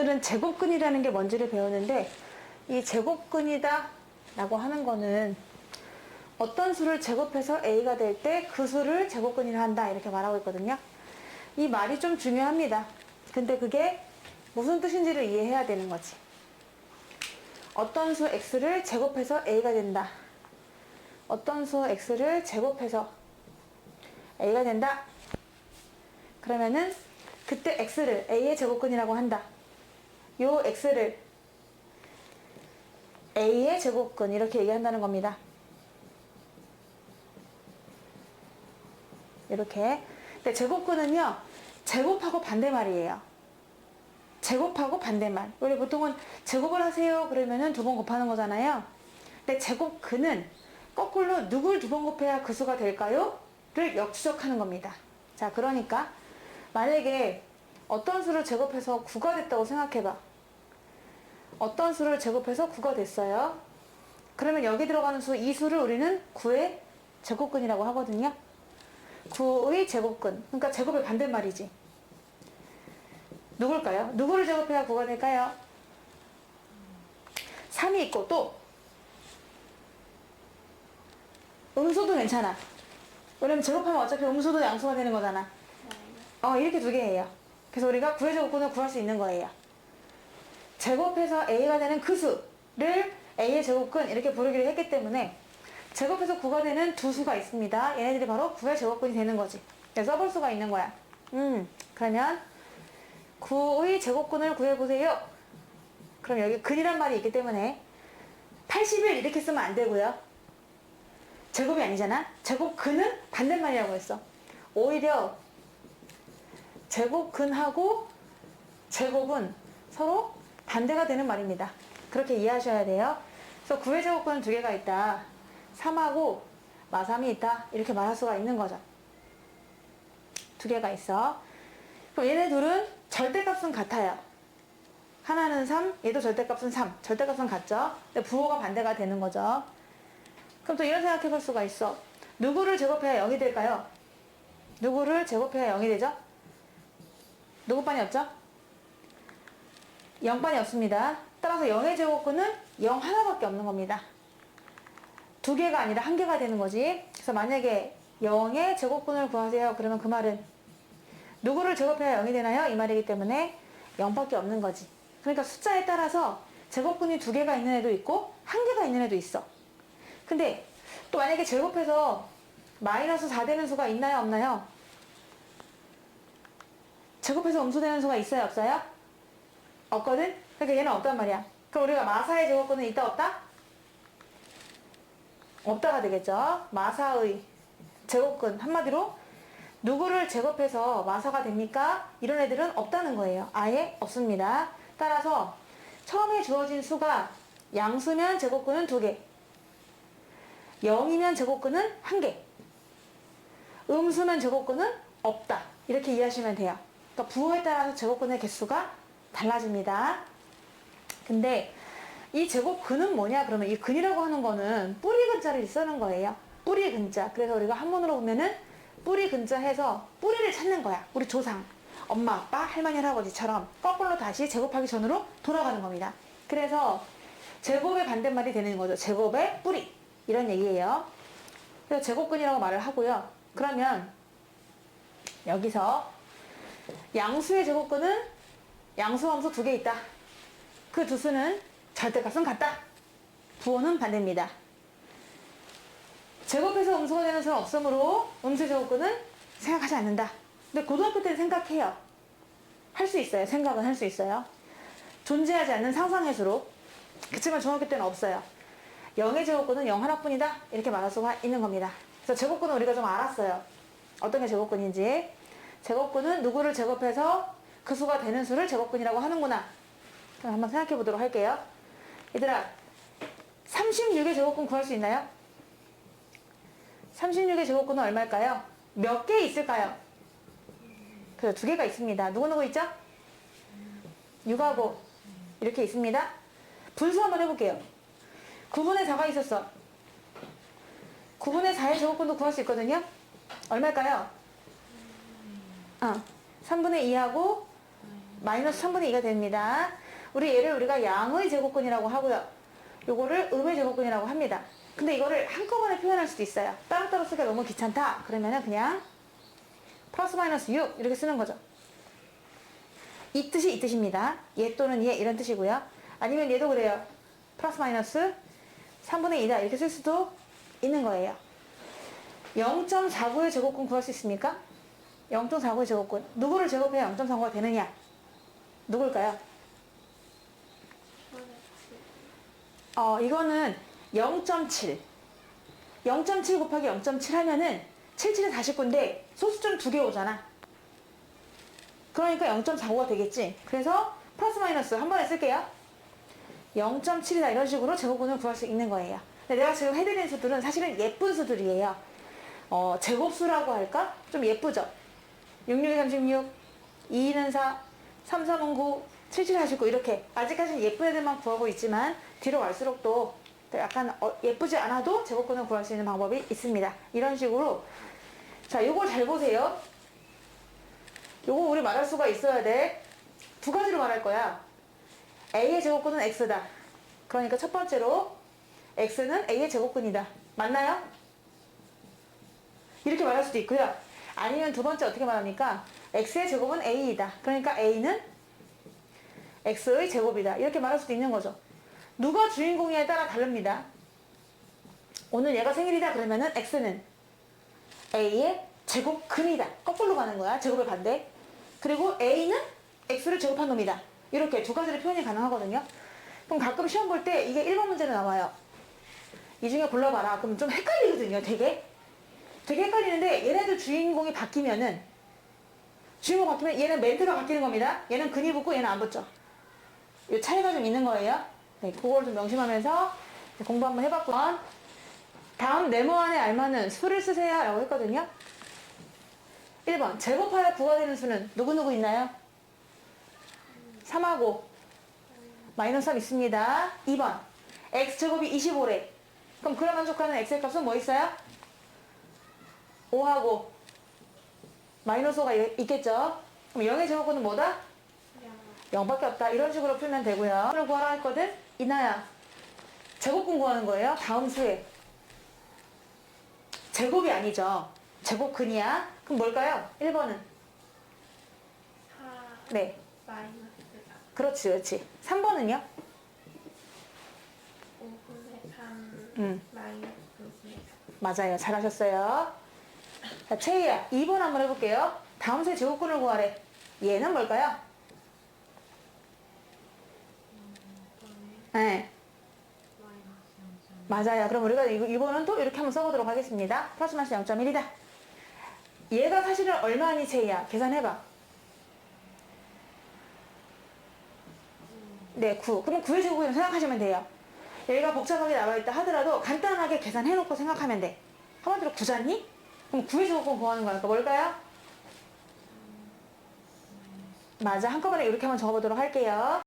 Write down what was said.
오늘은 제곱근이라는 게 뭔지를 배우는데, 이 제곱근이다 라고 하는 거는 어떤 수를 제곱해서 a가 될 때 그 수를 제곱근이라 한다 이렇게 말하고 있거든요. 이 말이 좀 중요합니다. 근데 그게 무슨 뜻인지를 이해해야 되는 거지. 어떤 수 x를 제곱해서 a가 된다. 어떤 수 x를 제곱해서 a가 된다. 그러면은 그때 x를 a의 제곱근이라고 한다. 요 x를 a의 제곱근 이렇게 얘기한다는 겁니다. 이렇게. 근데 제곱근은요, 제곱하고 반대말이에요. 제곱하고 반대말. 우리 보통은 제곱을 하세요 그러면은 두 번 곱하는 거잖아요. 근데 제곱근은 거꾸로 누굴 두 번 곱해야 그 수가 될까요? 를 역추적하는 겁니다. 자, 그러니까 만약에 어떤 수를 제곱해서 9가 됐다고 생각해봐. 어떤 수를 제곱해서 9가 됐어요. 그러면 여기 들어가는 수, 이 수를 우리는 9의 제곱근이라고 하거든요. 9의 제곱근. 그러니까 제곱의 반대말이지. 누굴까요? 누구를 제곱해야 9가 될까요? 3이 있고 또 음수도 괜찮아. 왜냐면 제곱하면 어차피 음수도 양수가 되는 거잖아. 이렇게 두 개예요. 그래서 우리가 9의 제곱근을 구할 수 있는 거예요. 제곱해서 a가 되는 그 수를 a의 제곱근 이렇게 부르기로 했기 때문에 제곱해서 9가 되는 두 수가 있습니다. 얘네들이 바로 9의 제곱근이 되는 거지. 그래서 써볼 수가 있는 거야. 그러면 9의 제곱근을 구해보세요. 그럼 여기 근이란 말이 있기 때문에 81 이렇게 쓰면 안 되고요. 제곱이 아니잖아. 제곱근은 반대말이라고 했어. 오히려 제곱근하고 제곱은 서로 반대가 되는 말입니다. 그렇게 이해하셔야 돼요. 그래서 9의 제곱근은 두 개가 있다. 3하고 마3이 있다. 이렇게 말할 수가 있는 거죠. 두 개가 있어. 그럼 얘네 둘은 절대값은 같아요. 하나는 3, 얘도 절대값은 3. 절대값은 같죠? 근데 부호가 반대가 되는 거죠. 그럼 또 이런 생각해 볼 수가 있어. 누구를 제곱해야 0이 될까요? 누구를 제곱해야 0이 되죠? 누구 반이 없죠? 0반이 없습니다. 따라서 0의 제곱근은 0 하나밖에 없는 겁니다. 두 개가 아니라 한 개가 되는 거지. 그래서 만약에 0의 제곱근을 구하세요. 그러면 그 말은 누구를 제곱해야 0이 되나요? 이 말이기 때문에 0밖에 없는 거지. 그러니까 숫자에 따라서 제곱근이 두 개가 있는 애도 있고 한 개가 있는 애도 있어. 근데 또 만약에 제곱해서 마이너스 4 되는 수가 있나요? 없나요? 제곱해서 음수 되는 수가 있어요? 없어요? 없거든? 그러니까 얘는 없단 말이야. 그럼 우리가 마사의 제곱근은 있다 없다? 없다가 되겠죠. 마사의 제곱근 한마디로 누구를 제곱해서 마사가 됩니까? 이런 애들은 없다는 거예요. 아예 없습니다. 따라서 처음에 주어진 수가 양수면 제곱근은 2개, 0이면 제곱근은 1개, 음수면 제곱근은 없다. 이렇게 이해하시면 돼요. 그러니까 부호에 따라서 제곱근의 개수가 달라집니다. 근데 이 제곱근은 뭐냐? 그러면 이 근이라고 하는 거는 뿌리 근자를 쓰는 거예요. 뿌리 근자. 그래서 우리가 한문으로 보면은 뿌리 근자 해서 뿌리를 찾는 거야. 우리 조상, 엄마, 아빠, 할머니, 할아버지처럼 거꾸로 다시 제곱하기 전으로 돌아가는 겁니다. 그래서 제곱의 반대말이 되는 거죠. 제곱의 뿌리. 이런 얘기예요. 그래서 제곱근이라고 말을 하고요. 그러면 여기서 양수의 제곱근은 양수와 음수 2개 있다. 그 두 수는 절대값은 같다. 부호는 반대입니다. 제곱해서 음수가 되는 수는 없으므로 음수의 제곱근은 생각하지 않는다. 근데 고등학교 때는 생각해요. 할 수 있어요. 생각은 할 수 있어요. 존재하지 않는 상상의 수로. 그치만 중학교 때는 없어요. 0의 제곱근은 0 하나뿐이다. 이렇게 말할 수가 있는 겁니다. 그래서 제곱근은 우리가 좀 알았어요. 어떤 게 제곱근인지. 제곱근은 누구를 제곱해서 그 수가 되는 수를 제곱근이라고 하는구나. 그럼 한번 생각해 보도록 할게요. 얘들아, 36의 제곱근 구할 수 있나요? 36의 제곱근은 얼마일까요? 몇 개 있을까요? 그래서 2개가 있습니다. 누구 있죠? 6하고 이렇게 있습니다. 분수 한번 해볼게요. 9분의 4가 있었어. 9분의 4의 제곱근도 구할 수 있거든요. 얼마일까요? 3분의 2하고 마이너스 3분의 2가 됩니다. 우리가 양의 제곱근이라고 하고요. 요거를 음의 제곱근이라고 합니다. 근데 이거를 한꺼번에 표현할 수도 있어요. 따로따로 쓰기가 너무 귀찮다. 그러면은 그냥 플러스 마이너스 6 이렇게 쓰는 거죠. 이 뜻이 이 뜻입니다. 얘 또는 얘 이런 뜻이고요. 아니면 얘도 그래요. 플러스 마이너스 3분의 2다 이렇게 쓸 수도 있는 거예요. 0.49의 제곱근 구할 수 있습니까? 0.49의 제곱근. 누구를 제곱해야 0.49가 되느냐? 누굴까요? 이거는 0.7. 0.7 곱하기 0.7 하면은 77은 49인데 소수점 2개 오잖아. 그러니까 0.45가 되겠지. 그래서 플러스 마이너스 한 번에 쓸게요. 0.7이다 이런 식으로 제곱근을 구할 수 있는 거예요. 근데 내가 지금 해드린 수들은 사실은 예쁜 수들이에요. 제곱수라고 할까? 좀 예쁘죠? 66이 36, 2는 4, 3, 3은 9, 7, 7, 49 이렇게 아직까지는 예쁜 애들만 구하고 있지만 뒤로 갈수록 또 약간 예쁘지 않아도 제곱근을 구할 수 있는 방법이 있습니다. 이런 식으로 자, 요걸 잘 보세요. 요거 우리 말할 수가 있어야 돼. 두 가지로 말할 거야. A의 제곱근은 X다. 그러니까 첫 번째로 X는 A의 제곱근이다. 맞나요? 이렇게 말할 수도 있고요. 아니면 두 번째 어떻게 말합니까? X의 제곱은 A이다. 그러니까 A는 X의 제곱이다. 이렇게 말할 수도 있는 거죠. 누가 주인공이냐에 따라 다릅니다. 오늘 얘가 생일이다 그러면은 X는 A의 제곱근이다. 거꾸로 가는 거야. 제곱의 반대. 그리고 A는 X를 제곱한 놈이다. 이렇게 두 가지로 표현이 가능하거든요. 그럼 가끔 시험 볼 때 이게 1번 문제로 나와요. 이 중에 골라봐라. 그럼 좀 헷갈리거든요. 되게 헷갈리는데 얘네들 주인공이 바뀌면 얘는 멘트가 바뀌는 겁니다. 얘는 근이 붙고 얘는 안 붙죠. 이 차이가 좀 있는 거예요. 네, 그걸 좀 명심하면서 공부 한번 해봤고요. 다음 네모 안에 알맞는 수를 쓰세요 라고 했거든요. 1번 제곱하여 9가 되는 수는 누구누구 있나요? 3하고 마이너스 3 있습니다. 2번 x제곱이 25래. 그럼 그를 만족하는 x의 값은 뭐 있어요? 5하고 마이너스 5가 있겠죠. 그럼 0의 제곱근은 뭐다? 0밖에 없다. 이런 식으로 풀면 되고요. 오늘 구하라 했거든? 이나야 제곱근 구하는 거예요. 다음 수에 제곱이 아니죠. 제곱근이야. 그럼 뭘까요? 1번은 4 네. 마이너스 4 그렇지. 3번은요? 5분의 3 마이너스 4 맞아요. 잘하셨어요. 자, 채희야 2번 한번 해볼게요. 다음 수의 제곱근을 구하래. 얘는 뭘까요? 네. 맞아요. 그럼 우리가 이거는 또 이렇게 한번 써보도록 하겠습니다. 플러스 마이너스 0.1이다. 얘가 사실은 얼마니 채희야? 계산해봐. 네, 9. 그럼 9의 제곱이라고 생각하시면 돼요. 얘가 복잡하게 나와있다 하더라도 간단하게 계산해놓고 생각하면 돼. 한마디로 9잖니? 그럼 9의 제곱근 구하는 거니까 뭘까요? 맞아. 한꺼번에 이렇게 한번 적어보도록 할게요.